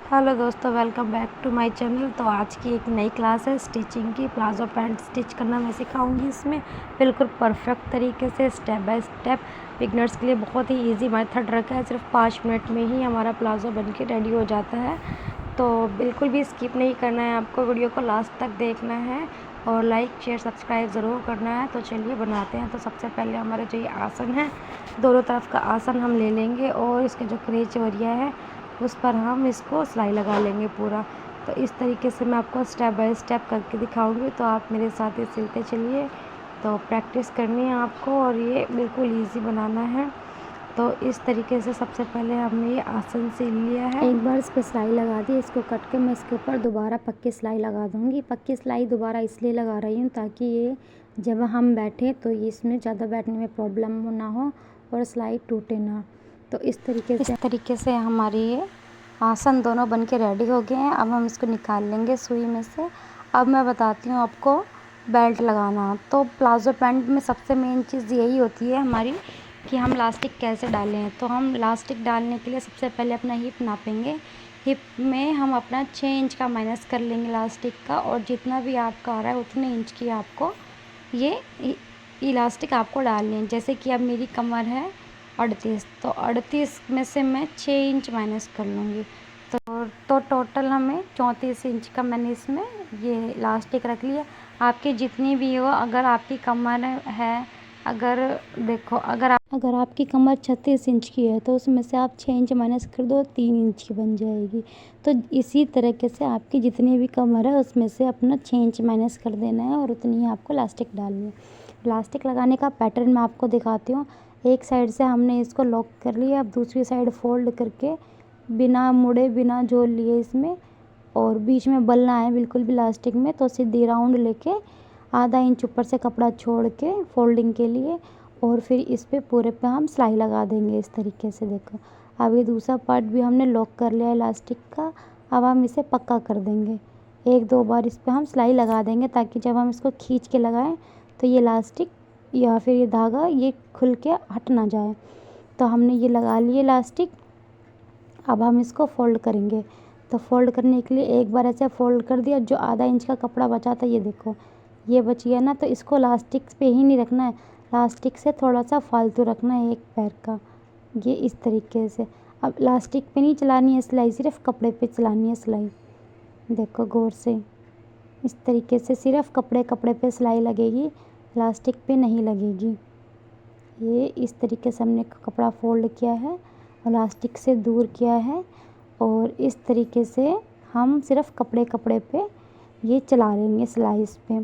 Hello दोस्तों, welcome back to my channel. तो आज की एक नई क्लास है स्टिचिंग की। प्लाजो पैंट स्टिच करना मैं सिखाऊंगी। इसमें बिल्कुल परफेक्ट तरीके से स्टेप बाय स्टेप बिगनर्स के लिए बहुत ही इजी मेथड रखा है। सिर्फ 5 मिनट में ही हमारा प्लाजो बनके रेडी हो जाता है। तो बिल्कुल भी स्किप नहीं करना है, आपको वीडियो को लास्ट तक देखना है और लाइक शेयर सब्सक्राइब ज़रूर करना है। तो चलिए बनाते हैं। तो सबसे पहले हमारा जो ये आसन है, दोनों तरफ का आसन हम ले लेंगे और इसके जो क्रेच एरिया है उस पर हम इसको सिलाई लगा लेंगे पूरा। तो इस तरीके से मैं आपको स्टेप बाय स्टेप करके दिखाऊंगी, तो आप मेरे साथ ही सिलते चलिए। तो प्रैक्टिस करनी है आपको और ये बिल्कुल इजी बनाना है। तो इस तरीके से सबसे पहले हमने ये आसन सिल लिया है। एक बार इस पर सिलाई लगा दी, इसको कट के मैं इसके ऊपर दोबारा पक्की सिलाई लगा दूंगी। पक्की सिलाई दोबारा इसलिए लगा रही हूँ ताकि ये जब हम बैठें तो इसमें ज़्यादा बैठने में प्रॉब्लम ना हो और सिलाई टूटे ना। तो इस तरीके से हमारे ये आसन दोनों बन के रेडी हो गए हैं। अब हम इसको निकाल लेंगे सुई में से। अब मैं बताती हूँ आपको बेल्ट लगाना। तो प्लाजो पैंट में सबसे मेन चीज़ यही होती है हमारी कि हम इलास्टिक कैसे डालें। तो हम इलास्टिक डालने के लिए सबसे पहले अपना हिप नापेंगे। हिप में हम अपना 6 इंच का माइनस कर लेंगे इलास्टिक का, और जितना भी आपका आ रहा है उतने इंच की आपको ये इलास्टिक आपको डालनी है। जैसे कि अब मेरी कमर है 38, तो 38 में से मैं 6 इंच माइनस कर लूँगी। तो टोटल हमें 34 इंच का मैंने इसमें ये इलास्टिक रख लिया। आपकी जितनी भी हो, अगर आपकी कमर है, अगर आपकी कमर 36 इंच की है तो उसमें से आप 6 इंच माइनस कर दो, 3 इंच की बन जाएगी। तो इसी तरीके से आपकी जितनी भी कमर है उसमें से अपना 6 इंच माइनस कर देना है और उतनी ही आपको इलास्टिक डालनी है। इलास्टिक लगाने का पैटर्न मैं आपको दिखाती हूँ। एक साइड से हमने इसको लॉक कर लिया, अब दूसरी साइड फोल्ड करके बिना मुड़े बिना जोड़ लिए इसमें, और बीच में बलना है बिल्कुल भी इलास्टिक में। तो सीधी राउंड लेके आधा इंच ऊपर से कपड़ा छोड़ के फोल्डिंग के लिए, और फिर इस पे पूरे पे हम सिलाई लगा देंगे इस तरीके से। देखो, अब ये दूसरा पार्ट भी हमने लॉक कर लिया इलास्टिक का। अब हम इसे पक्का कर देंगे। 1-2 बार इस पे हम सिलाई लगा देंगे ताकि जब हम इसको खींच के लगाएं तो ये इलास्टिक या फिर ये धागा ये खुल के हट ना जाए। तो हमने ये लगा लिए इलास्टिक। अब हम इसको फोल्ड करेंगे। तो फोल्ड करने के लिए एक बार ऐसे फोल्ड कर दिया, जो आधा इंच का कपड़ा बचा था ये देखो ये बच गया ना, तो इसको इलास्टिक पे ही नहीं रखना है, इलास्टिक से थोड़ा सा फालतू रखना है एक पैर का, ये इस तरीके से। अब इलास्टिक पे नहीं चलानी है सिलाई, सिर्फ कपड़े पे चलानी है सिलाई। देखो गौर से, इस तरीके से सिर्फ कपड़े पे सिलाई लगेगी, इलास्टिक पे नहीं लगेगी। ये इस तरीके से हमने कपड़ा फोल्ड किया है, इलास्टिक से दूर किया है, और इस तरीके से हम सिर्फ कपड़े पे ये चला लेंगे सिलाई इस पे।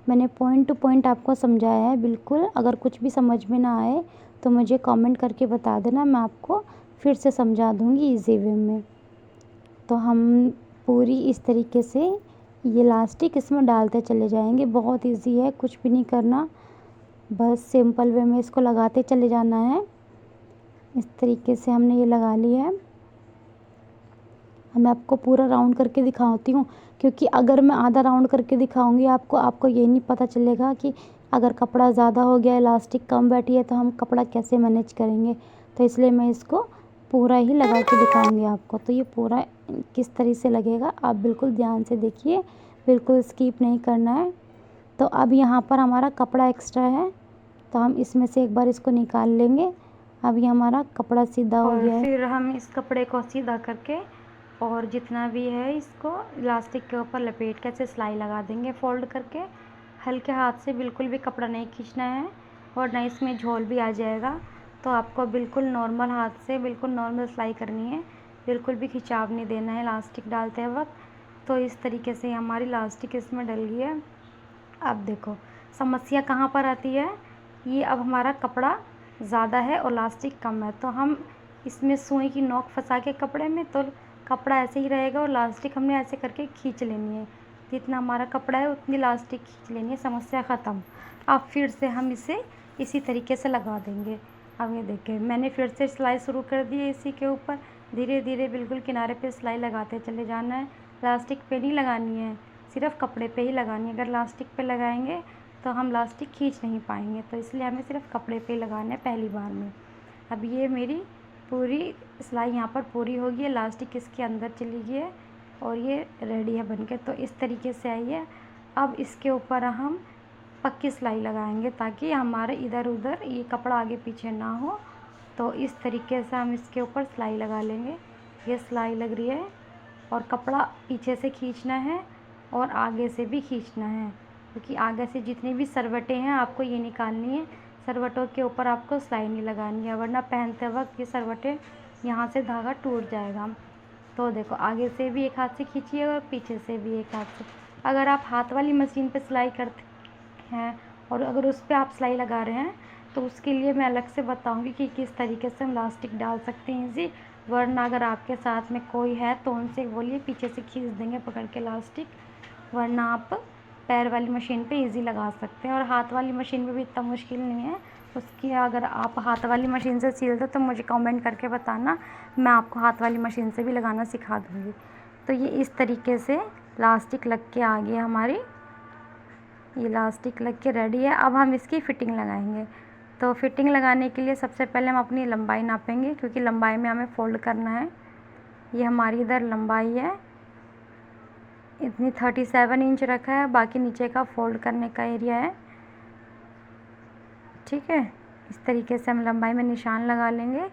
मैंने पॉइंट टू पॉइंट आपको समझाया है बिल्कुल। अगर कुछ भी समझ में ना आए तो मुझे कमेंट करके बता देना, मैं आपको फिर से समझा दूँगी इजी वे में। तो हम पूरी इस तरीके से ये इलास्टिक इसमें डालते चले जाएंगे। बहुत इजी है, कुछ भी नहीं करना, बस सिंपल वे में इसको लगाते चले जाना है। इस तरीके से हमने ये लगा लिया है। मैं आपको पूरा राउंड करके दिखाती हूँ, क्योंकि अगर मैं आधा राउंड करके दिखाऊंगी आपको ये नहीं पता चलेगा कि अगर कपड़ा ज़्यादा हो गया, इलास्टिक कम बैठी है, तो हम कपड़ा कैसे मैनेज करेंगे। तो इसलिए मैं इसको पूरा ही लगा के दिखाऊंगी आपको। तो ये पूरा किस तरह से लगेगा आप बिल्कुल ध्यान से देखिए, बिल्कुल स्किप नहीं करना है। तो अब यहाँ पर हमारा कपड़ा एक्स्ट्रा है, तो हम इसमें से एक बार इसको निकाल लेंगे। अब ये हमारा कपड़ा सीधा हो गया है। फिर हम इस कपड़े को सीधा करके और जितना भी है इसको इलास्टिक के ऊपर लपेट के ऐसे सिलाई लगा देंगे फोल्ड करके। हल्के हाथ से, बिल्कुल भी कपड़ा नहीं खींचना है और ना इसमें झोल भी आ जाएगा। तो आपको बिल्कुल नॉर्मल हाथ से बिल्कुल नॉर्मल सिलाई करनी है, बिल्कुल भी खिंचाव नहीं देना है इलास्टिक डालते वक्त। तो इस तरीके से हमारी इलास्टिक इसमें डल गई है। अब देखो समस्या कहाँ पर आती है, ये अब हमारा कपड़ा ज़्यादा है और इलास्टिक कम है, तो हम इसमें सुई की नोक फंसा के कपड़े में, तो कपड़ा ऐसे ही रहेगा और इलास्टिक हमने ऐसे करके खींच लेनी है। जितना हमारा कपड़ा है उतनी इलास्टिक खींच लेनी है, समस्या ख़त्म। अब फिर से हम इसे इसी तरीके से लगा देंगे। अब ये देखें, मैंने फिर से सिलाई शुरू कर दी है इसी के ऊपर। धीरे धीरे बिल्कुल किनारे पे सिलाई लगाते चले जाना है। इलास्टिक पे नहीं लगानी है, सिर्फ कपड़े पे ही लगानी है। अगर इलास्टिक पे लगाएंगे तो हम इलास्टिक खींच नहीं पाएंगे, तो इसलिए हमें सिर्फ कपड़े पे ही लगाना है पहली बार में। अब ये मेरी पूरी सिलाई यहाँ पर पूरी होगी, इलास्टिक इसके अंदर चली गई है और ये रेडी है बनके। तो इस तरीके से आई है। अब इसके ऊपर हम पक्की सिलाई लगाएंगे ताकि हमारे इधर उधर ये कपड़ा आगे पीछे ना हो। तो इस तरीके से हम इसके ऊपर सिलाई लगा लेंगे। ये सिलाई लग रही है और कपड़ा पीछे से खींचना है और आगे से भी खींचना है, क्योंकि आगे से जितनी भी सरवटें हैं आपको ये निकालनी है। सरवटों के ऊपर आपको सिलाई नहीं लगानी है, वरना पहनते वक्त ये सरवटें यहाँ से धागा टूट जाएगा। तो देखो, आगे से भी एक हाथ से खींचिए और पीछे से भी एक हाथ से। अगर आप हाथ वाली मशीन पे सिलाई करते हैं और अगर उस पर आप सिलाई लगा रहे हैं तो उसके लिए मैं अलग से बताऊंगी कि किस तरीके से हम इलास्टिक डाल सकते हैं इजी। वरना अगर आपके साथ में कोई है तो उनसे बोलिए, पीछे से खींच देंगे पकड़ के इलास्टिक। वरना आप पैर वाली मशीन पे इजी लगा सकते हैं। और हाथ वाली मशीन में भी इतना मुश्किल नहीं है उसकी। अगर आप हाथ वाली मशीन से सिलते तो मुझे कमेंट करके बताना, मैं आपको हाथ वाली मशीन से भी लगाना सिखा दूँगी। तो ये इस तरीके से इलास्टिक लग के आ गई हमारी। ये इलास्टिक लग के रेडी है। अब हम इसकी फ़िटिंग लगाएंगे। तो फिटिंग लगाने के लिए सबसे पहले हम अपनी लंबाई नापेंगे, क्योंकि लंबाई में हमें फ़ोल्ड करना है। ये हमारी इधर लंबाई है, इतनी 37 इंच रखा है। बाकी नीचे का फ़ोल्ड करने का एरिया है, ठीक है। इस तरीके से हम लंबाई में निशान लगा लेंगे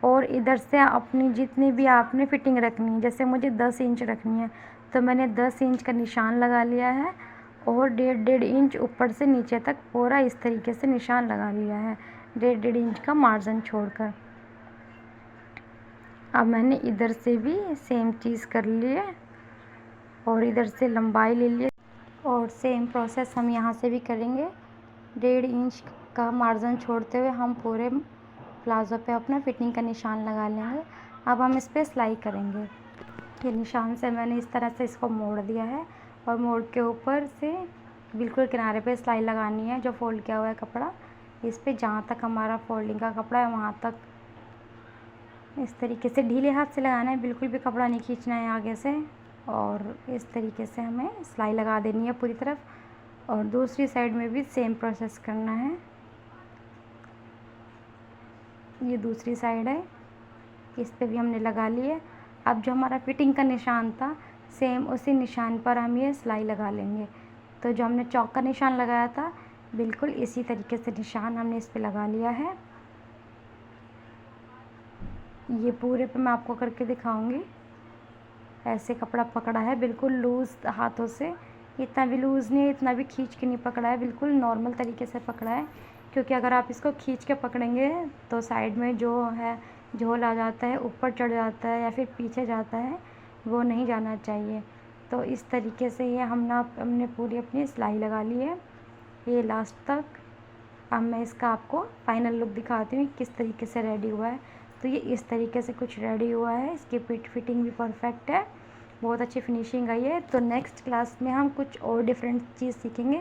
और इधर से अपनी जितनी भी आपने फ़िटिंग रखनी है, जैसे मुझे 10 इंच रखनी है तो मैंने 10 इंच का निशान लगा लिया है और 1.5 इंच ऊपर से नीचे तक पूरा इस तरीके से निशान लगा लिया है, 1.5 इंच का मार्जिन छोड़कर। अब मैंने इधर से भी सेम चीज़ कर ली है और इधर से लंबाई ले ली और सेम प्रोसेस हम यहाँ से भी करेंगे। 1.5 इंच का मार्जिन छोड़ते हुए हम पूरे प्लाज़ो पे अपना फिटिंग का निशान लगा लेंगे। अब हम इस पर सिलाई करेंगे। ये निशान से मैंने इस तरह से इसको मोड़ दिया है और मोड़ के ऊपर से बिल्कुल किनारे पे सिलाई लगानी है। जो फोल्ड किया हुआ है कपड़ा, इस पे जहाँ तक हमारा फोल्डिंग का कपड़ा है वहाँ तक इस तरीके से ढीले हाथ से लगाना है, बिल्कुल भी कपड़ा नहीं खींचना है आगे से। और इस तरीके से हमें सिलाई लगा देनी है पूरी तरफ और दूसरी साइड में भी सेम प्रोसेस करना है। ये दूसरी साइड है, इस पे भी हमने लगा ली है। अब जो हमारा फिटिंग का निशान था, सेम उसी निशान पर हम ये सिलाई लगा लेंगे। तो जो हमने चौक का निशान लगाया था, बिल्कुल इसी तरीके से निशान हमने इस पे लगा लिया है। ये पूरे पे मैं आपको करके दिखाऊंगी। ऐसे कपड़ा पकड़ा है बिल्कुल लूज़ हाथों से, इतना भी लूज़ नहीं है, इतना भी खींच के नहीं पकड़ा है, बिल्कुल नॉर्मल तरीके से पकड़ा है। क्योंकि अगर आप इसको खींच के पकड़ेंगे तो साइड में जो है झोल आ जाता है, ऊपर चढ़ जाता है या फिर पीछे जाता है, वो नहीं जाना चाहिए। तो इस तरीके से ये हमने पूरी अपनी सिलाई लगा ली है ये लास्ट तक। अब मैं इसका आपको फाइनल लुक दिखाती हूँ किस तरीके से रेडी हुआ है। तो ये इस तरीके से कुछ रेडी हुआ है। इसकी फिटिंग भी परफेक्ट है, बहुत अच्छी फिनिशिंग आई है। तो नेक्स्ट क्लास में हम कुछ और डिफरेंट चीज़ सीखेंगे।